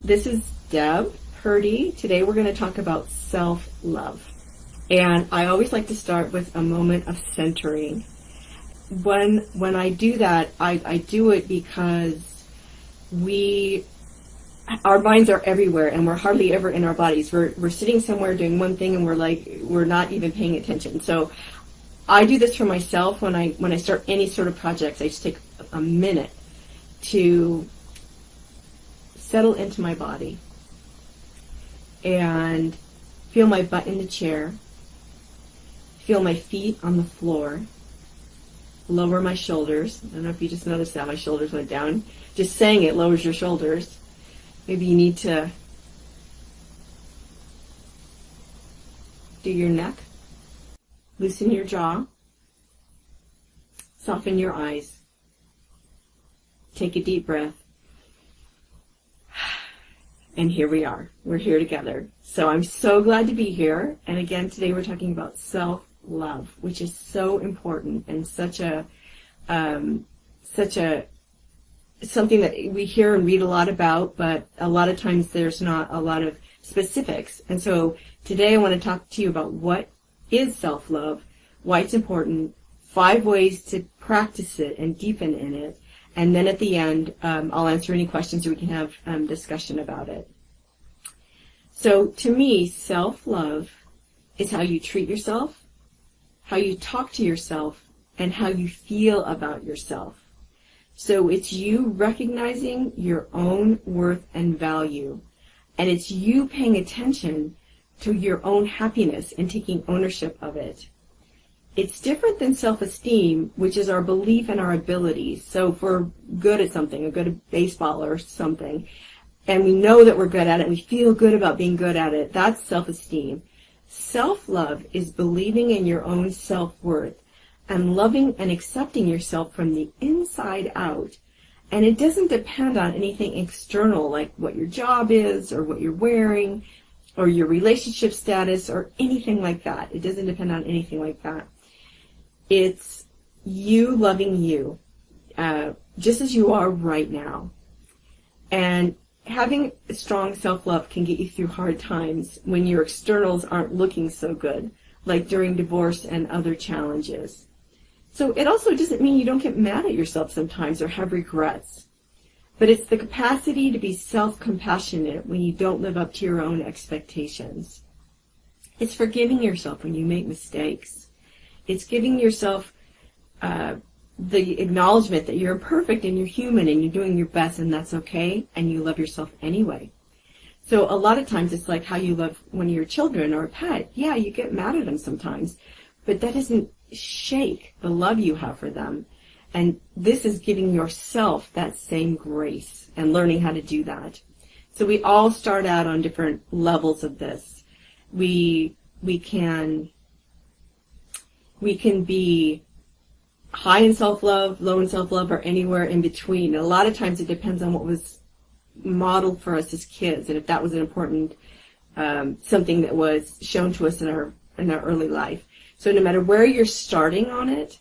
This is Deb Purdy. Today we're going to talk about self-love. And I always like to start with a moment of centering. When I do that, I do it because our minds are everywhere and we're hardly ever in our bodies. We're sitting somewhere doing one thing and we're not even paying attention. So I do this for myself when I start any sort of projects. I just take a minute to settle into my body and feel my butt in the chair, feel my feet on the floor, lower my shoulders. I don't know if you just noticed that my shoulders went down. Just saying it lowers your shoulders. Maybe you need to do your neck, loosen your jaw, soften your eyes, take a deep breath. And here we are. We're here together. So I'm so glad to be here. And again, today we're talking about self-love, which is so important and something that we hear and read a lot about, but a lot of times there's not a lot of specifics. And so today I want to talk to you about what is self-love, why it's important, 5 ways to practice it and deepen in it. And then at the end, I'll answer any questions so we can have discussion about it. So to me, self-love is how you treat yourself, how you talk to yourself, and how you feel about yourself. So it's you recognizing your own worth and value. And it's you paying attention to your own happiness and taking ownership of it. It's different than self-esteem, which is our belief in our abilities. So if we're good at something, we're good at baseball or something, and we know that we're good at it, and we feel good about being good at it, that's self-esteem. Self-love is believing in your own self-worth and loving and accepting yourself from the inside out. And it doesn't depend on anything external, like what your job is or what you're wearing or your relationship status or anything like that. It doesn't depend on anything like that. It's you loving you, just as you are right now. And having strong self-love can get you through hard times when your externals aren't looking so good, like during divorce and other challenges. So it also doesn't mean you don't get mad at yourself sometimes or have regrets. But it's the capacity to be self-compassionate when you don't live up to your own expectations. It's forgiving yourself when you make mistakes. It's giving yourself the acknowledgement that you're imperfect and you're human and you're doing your best and that's okay, and you love yourself anyway. So a lot of times it's like how you love one of your children or a pet. Yeah, you get mad at them sometimes, but that doesn't shake the love you have for them. And this is giving yourself that same grace and learning how to do that. So we all start out on different levels of this. We can be high in self-love, low in self-love, or anywhere in between. And a lot of times it depends on what was modeled for us as kids, and if that was an important something that was shown to us in our early life. So no matter where you're starting on it,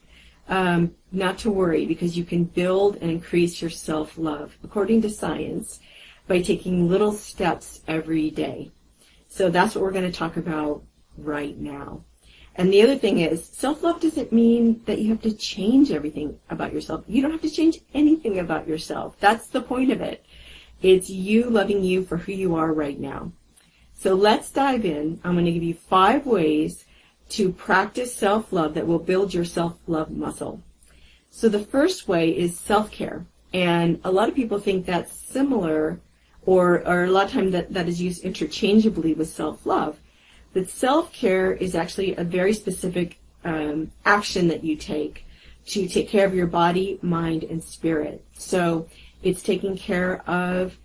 not to worry, because you can build and increase your self-love, according to science, by taking little steps every day. So that's what we're going to talk about right now. And the other thing is, self-love doesn't mean that you have to change everything about yourself. You don't have to change anything about yourself. That's the point of it. It's you loving you for who you are right now. So let's dive in. I'm going to give you 5 ways to practice self-love that will build your self-love muscle. So the first way is self-care. And a lot of people think that's similar, or a lot of times that is used interchangeably with self-love. But self-care is actually a very specific action that you take to take care of your body, mind, and spirit. So it's taking care of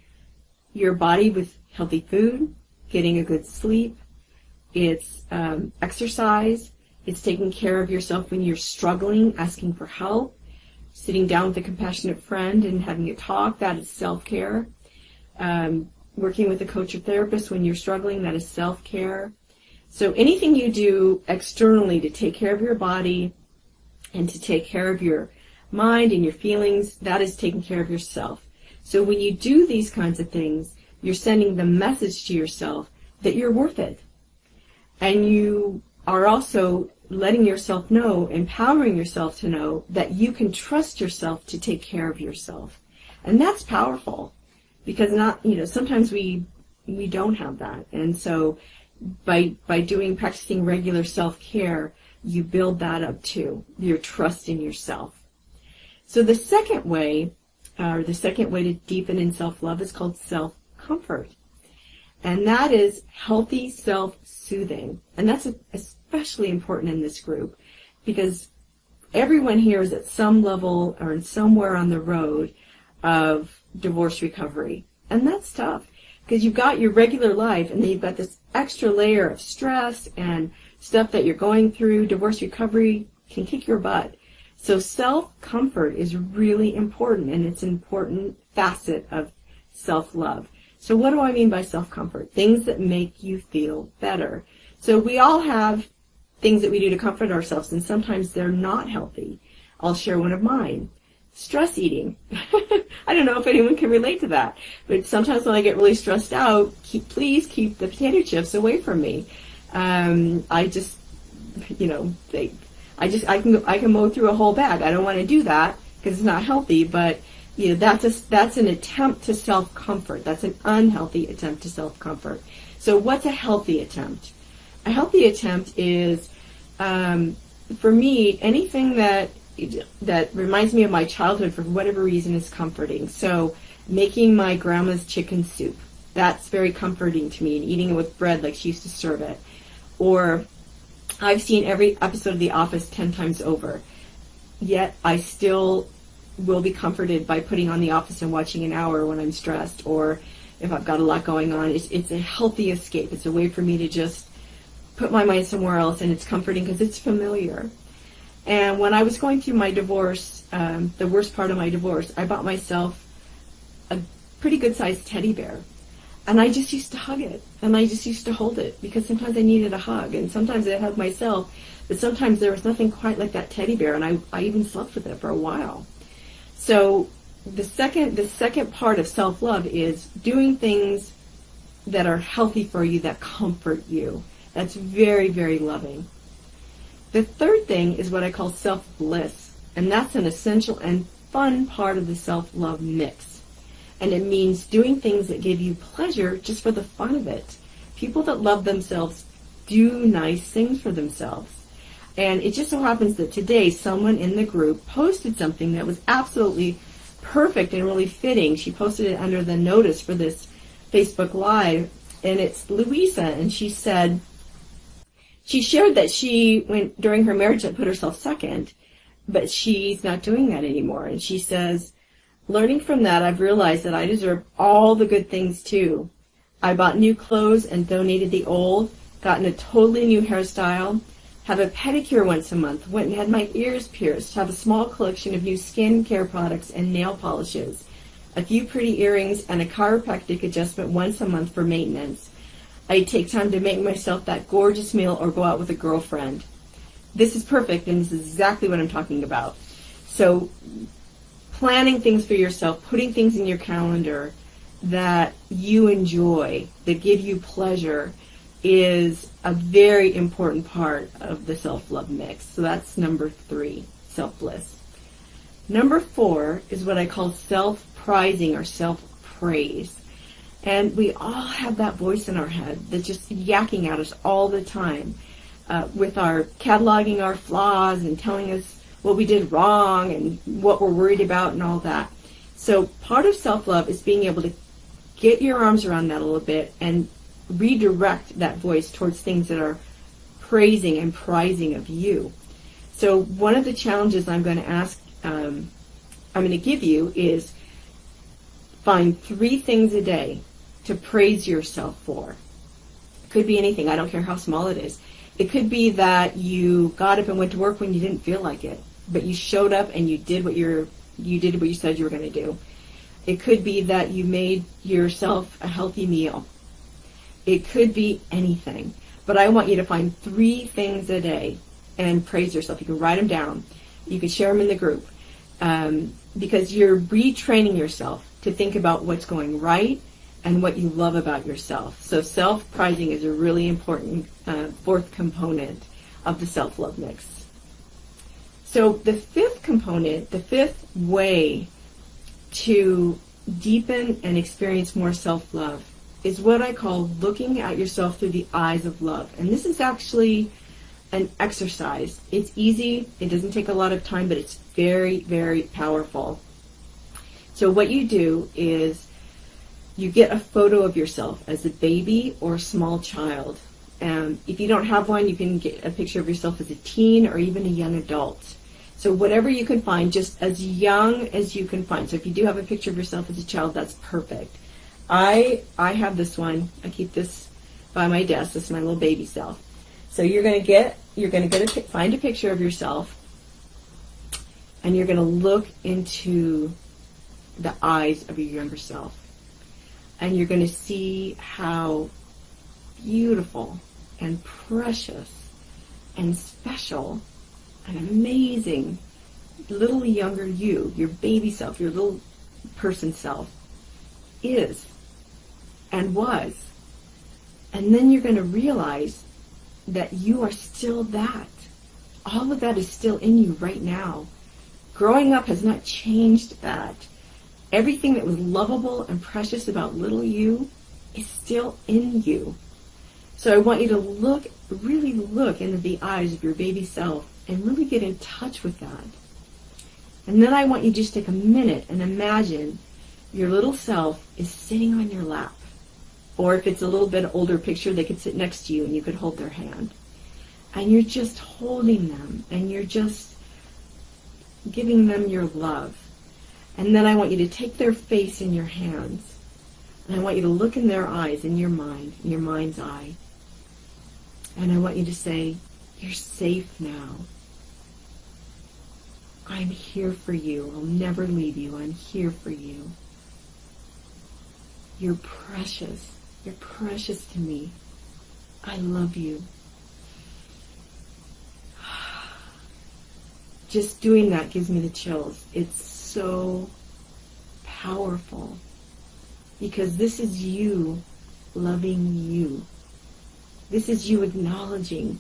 your body with healthy food, getting a good sleep. It's exercise. It's taking care of yourself when you're struggling, asking for help, sitting down with a compassionate friend and having a talk. That is self-care. Working with a coach or therapist when you're struggling, that is self-care. So anything you do externally to take care of your body and to take care of your mind and your feelings, that is taking care of yourself. So when you do these kinds of things, you're sending the message to yourself that you're worth it. And you are also letting yourself know, empowering yourself to know that you can trust yourself to take care of yourself. And that's powerful, because sometimes we don't have that. And so by practicing regular self-care, you build that up too, your trust in yourself. So the second way to deepen in self-love is called SelfComfort. And that is healthy self-soothing. And that's especially important in this group, because everyone here is at some level or somewhere on the road of divorce recovery. And that's tough, because you've got your regular life and then you've got this extra layer of stress and stuff that you're going through. Divorce recovery can kick your butt. So self-comfort is really important, and it's an important facet of self-love. So what do I mean by self-comfort? Things that make you feel better. So we all have things that we do to comfort ourselves, and sometimes they're not healthy. I'll share one of mine. Stress eating. I don't know if anyone can relate to that, but sometimes when I get really stressed out, please keep the potato chips away from me. I can mow through a whole bag. I don't want to do that because it's not healthy, but that's an attempt to self-comfort. That's an unhealthy attempt to self-comfort. So what's a healthy attempt? A healthy attempt is, for me, anything that reminds me of my childhood for whatever reason is comforting. So making my grandma's chicken soup, that's very comforting to me, and eating it with bread like she used to serve it. Or I've seen every episode of The Office 10 times over, yet I still will be comforted by putting on The Office and watching an hour when I'm stressed, or if I've got a lot going on. It's a healthy escape. It's a way for me to just put my mind somewhere else, and it's comforting because it's familiar. And when I was going through my divorce, the worst part of my divorce, I bought myself a pretty good-sized teddy bear. And I just used to hug it, and I just used to hold it, because sometimes I needed a hug, and sometimes I hugged myself, but sometimes there was nothing quite like that teddy bear, and I even slept with it for a while. So the second part of self-love is doing things that are healthy for you, that comfort you. That's very, very loving. The third thing is what I call self-bliss, and that's an essential and fun part of the self-love mix. And it means doing things that give you pleasure just for the fun of it. People that love themselves do nice things for themselves. And it just so happens that today someone in the group posted something that was absolutely perfect and really fitting. She posted it under the notice for this Facebook Live, and it's Louisa, and she said, she shared that she went during her marriage that put herself second, but she's not doing that anymore. And she says, learning from that, I've realized that I deserve all the good things too. I bought new clothes and donated the old, gotten a totally new hairstyle, have a pedicure once a month, went and had my ears pierced, have a small collection of new skin care products and nail polishes, a few pretty earrings, and a chiropractic adjustment once a month for maintenance. I take time to make myself that gorgeous meal or go out with a girlfriend. This is perfect, and this is exactly what I'm talking about. So planning things for yourself, putting things in your calendar that you enjoy, that give you pleasure, is a very important part of the self-love mix. So that's number 3, self-bliss. Number 4 is what I call self-prizing or self-praise. And we all have that voice in our head that's just yakking at us all the time, with our cataloging our flaws and telling us what we did wrong and what we're worried about and all that. So part of self-love is being able to get your arms around that a little bit and redirect that voice towards things that are praising and prizing of you. So one of the challenges I'm going to give you is find 3 things a day to praise yourself for. It could be anything. I don't care how small it is. It could be that you got up and went to work when you didn't feel like it, but you showed up and you did what you said you were going to do. It could be that you made yourself a healthy meal. It could be anything. But I want you to find 3 things a day and praise yourself. You can write them down. You can share them in the group, because you're retraining yourself to think about what's going right and what you love about yourself. So self-prizing is a really important fourth component of the self-love mix. So the fifth component, the fifth way to deepen and experience more self-love is what I call looking at yourself through the eyes of love. And this is actually an exercise. It's easy, it doesn't take a lot of time, but it's very, very powerful. So what you do is you get a photo of yourself as a baby or a small child. If you don't have one, you can get a picture of yourself as a teen or even a young adult. So whatever you can find, just as young as you can find. So if you do have a picture of yourself as a child, that's perfect. I have this one. I keep this by my desk. This is my little baby self. So you're going to find a picture of yourself, and you're going to look into the eyes of your younger self. And you're going to see how beautiful and precious and special and amazing little younger you, your baby self, your little person self, is and was. And then you're going to realize that you are still that. All of that is still in you right now. Growing up has not changed that. Everything that was lovable and precious about little you is still in you. So I want you to really look into the eyes of your baby self and really get in touch with that. And then I want you to just take a minute and imagine your little self is sitting on your lap. Or if it's a little bit older picture, they could sit next to you and you could hold their hand. And you're just holding them and you're just giving them your love. And then I want you to take their face in your hands. And I want you to look in their eyes, in your mind's eye. And I want you to say, you're safe now. I'm here for you. I'll never leave you. I'm here for you. You're precious. You're precious to me. I love you. Just doing that gives me the chills. It's so powerful because this is you loving you. This is you acknowledging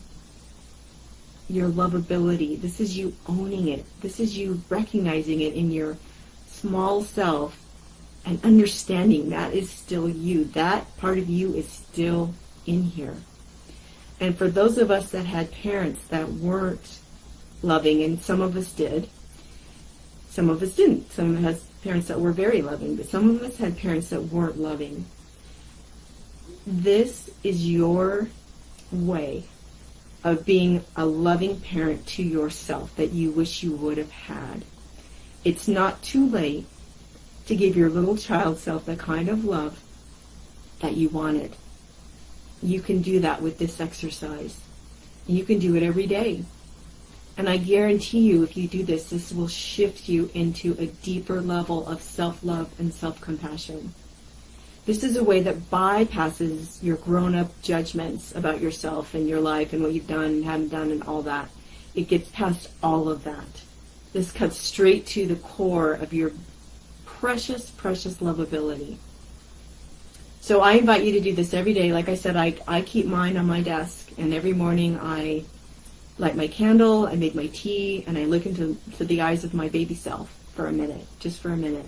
your lovability. This is you owning it. This is you recognizing it in your small self and understanding that is still you. That part of you is still in here. And for those of us that had parents that weren't loving, and some of us did, some of us didn't. Some of us had parents that were very loving, but some of us had parents that weren't loving. This is your way of being a loving parent to yourself that you wish you would have had. It's not too late to give your little child self the kind of love that you wanted. You can do that with this exercise. You can do it every day. And I guarantee you, if you do this, this will shift you into a deeper level of self-love and self-compassion. This is a way that bypasses your grown-up judgments about yourself and your life and what you've done and haven't done and all that. It gets past all of that. This cuts straight to the core of your precious, precious lovability. So I invite you to do this every day. Like I said, I keep mine on my desk, and every morning I light my candle, I make my tea, and I look into the eyes of my baby self for a minute, just for a minute.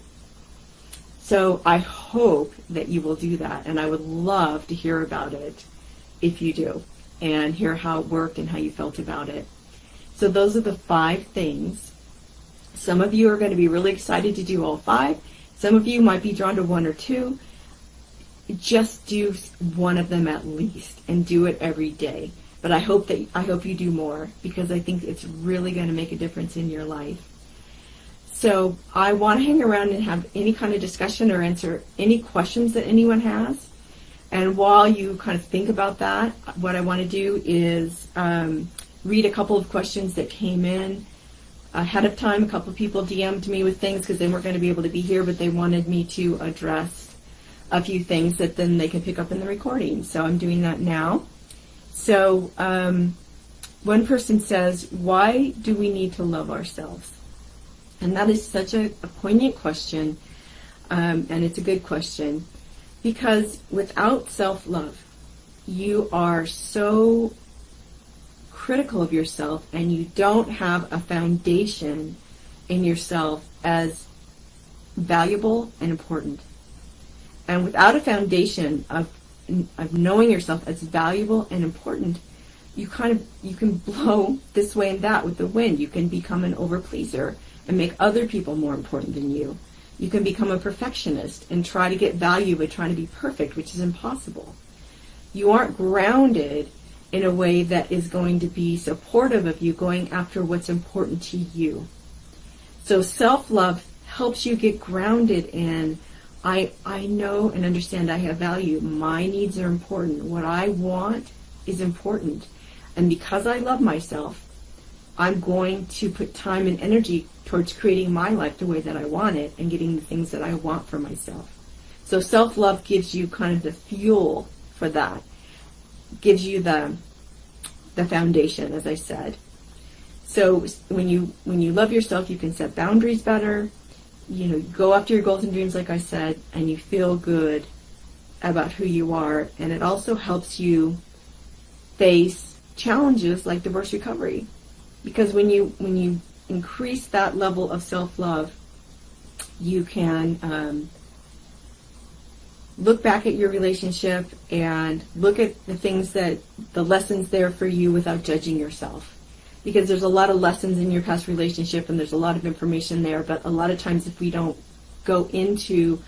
So I hope that you will do that, and I would love to hear about it if you do, and hear how it worked and how you felt about it. So those are the 5 things. Some of you are going to be really excited to do all 5. Some of you might be drawn to 1 or 2. Just do one of them at least, and do it every day. But I hope you do more, because I think it's really going to make a difference in your life. So I want to hang around and have any kind of discussion or answer any questions that anyone has. And while you kind of think about that, what I want to do is read a couple of questions that came in ahead of time. A couple of people DM'd me with things because they weren't going to be able to be here, but they wanted me to address a few things that then they can pick up in the recording. So I'm doing that now. So one person says, why do we need to love ourselves? And that is such a poignant question, and it's a good question. Because without self-love, you are so critical of yourself and you don't have a foundation in yourself as valuable and important. And without a foundation of knowing yourself as valuable and important, you can blow this way and that with the wind. You can become an overpleaser and make other people more important than you. You can become a perfectionist and try to get value by trying to be perfect, which is impossible. You aren't grounded in a way that is going to be supportive of you going after what's important to you. So self-love helps you get grounded in, I know and understand I have value. My needs are important. What I want is important. And because I love myself, I'm going to put time and energy towards creating my life the way that I want it and getting the things that I want for myself. So self-love gives you kind of the fuel for that. Gives you the foundation, as I said. So when you love yourself, you can set boundaries better. Go after your goals and dreams, like I said, and you feel good about who you are. And it also helps you face challenges like divorce recovery. Because when you increase that level of self-love, you can look back at your relationship and look at the lessons there for you without judging yourself. Because there's a lot of lessons in your past relationship and there's a lot of information there, but a lot of times if we don't go into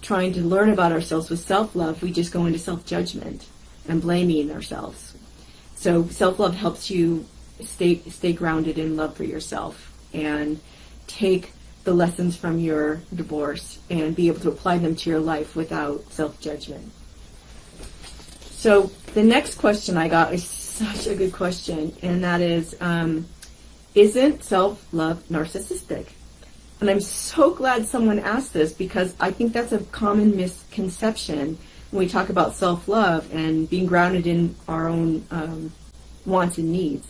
trying to learn about ourselves with self-love, we just go into self-judgment and blaming ourselves. So self-love helps you stay grounded in love for yourself and take the lessons from your divorce and be able to apply them to your life without self-judgment. So the next question I got is such a good question, and that is, isn't self-love narcissistic? And I'm so glad someone asked this because I think that's a common misconception when we talk about self-love and being grounded in our own wants and needs.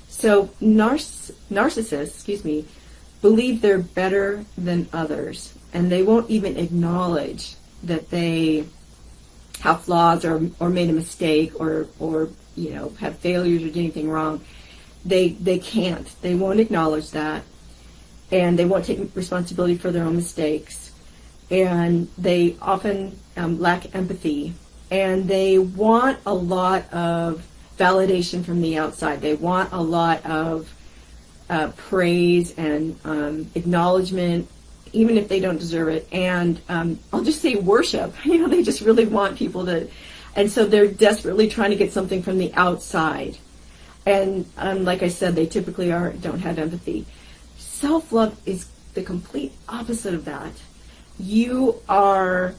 So narcissists, believe they're better than others, and they won't even acknowledge that they have flaws or made a mistake or have failures or did anything wrong. They can't. They won't acknowledge that, and they won't take responsibility for their own mistakes, and they often lack empathy, and they want a lot of validation from the outside. They want a lot of praise and acknowledgement, even if they don't deserve it. And I'll just say worship. They just really want people to, and so they're desperately trying to get something from the outside. And like I said, they typically don't have empathy. Self-love is the complete opposite of that. You are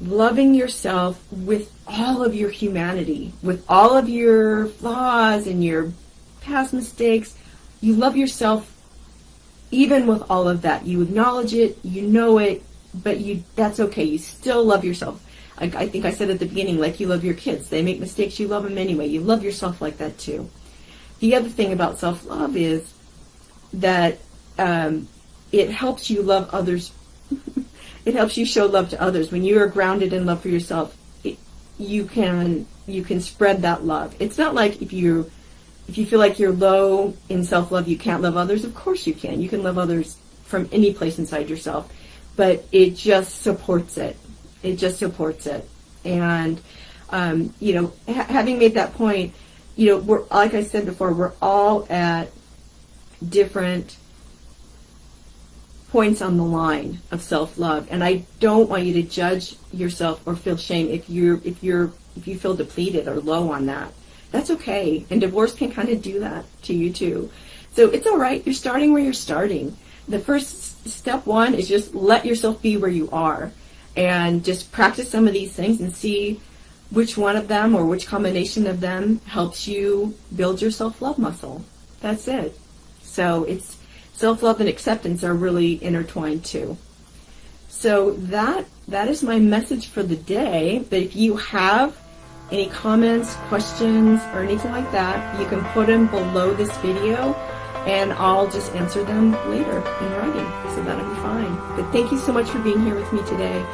loving yourself with all of your humanity, with all of your flaws and your past mistakes. You love yourself even with all of that. You acknowledge it, you know it, but that's okay. You still love yourself. I think I said at the beginning, like you love your kids. They make mistakes, you love them anyway. You love yourself like that too. The other thing about self-love is that it helps you love others. It helps you show love to others. When you are grounded in love for yourself, you can spread that love. It's not like if you feel like you're low in self-love, you can't love others. Of course you can. You can love others from any place inside yourself, but it just supports it. It just supports it. And having made that point, we're, like I said before, we're all at different points on the line of self-love, and I don't want you to judge yourself or feel shame if you feel depleted or low on that. That's okay, and divorce can kind of do that to you too. So it's all right. You're starting where you're starting. The first step one is just let yourself be where you are, and just practice some of these things and see which one of them or which combination of them helps you build your self-love muscle. That's it. So it's self-love and acceptance are really intertwined too. So that is my message for the day. But if you have any comments, questions, or anything like that, you can put them below this video and I'll just answer them later in writing. So that'll be fine. But thank you so much for being here with me today.